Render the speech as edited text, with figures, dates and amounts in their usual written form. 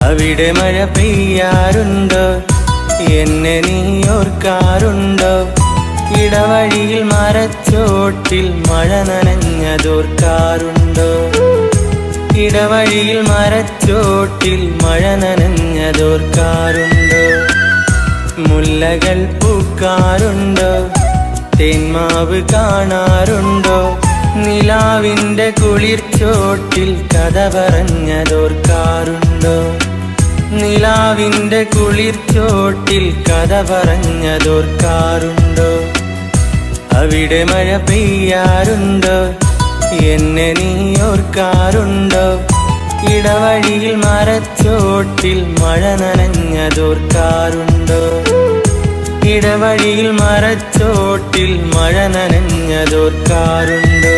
അവിടെ മഴ പെയ്യാറുണ്ടോ? എന്നെ നീ ഓർക്കാറുണ്ടോ? ഇടവഴിയിൽ മരച്ചോട്ടിൽ മഴ നനഞ്ഞതോർക്കാറുണ്ടോ? ഇടവഴിയിൽ മരച്ചോട്ടിൽ മഴ നനഞ്ഞതോർക്കാറുണ്ടോ? മുല്ലകൾ പൂക്കാറുണ്ടോ? തേന്മാവ് കാണാറുണ്ടോ? നിലാവിൻ്റെ കുളിർച്ചോട്ടിൽ കഥ പറഞ്ഞതോർക്കാറുണ്ടോ? നിലാവിൻ്റെ കുളിർച്ചോട്ടിൽ കഥ പറഞ്ഞതോർക്കാറുണ്ടോ? അവിടെ മഴ പെയ്യാറുണ്ടോ? എന്നെ നീ ഓർക്കാറുണ്ടോ? ഇടവഴിയിൽ മരച്ചോട്ടിൽ മഴ നനഞ്ഞതോർക്കാറുണ്ടോ? ഇടവഴിയിൽ മരച്ചോട്ടിൽ മഴ നനഞ്ഞതോർക്കാറുണ്ടോ?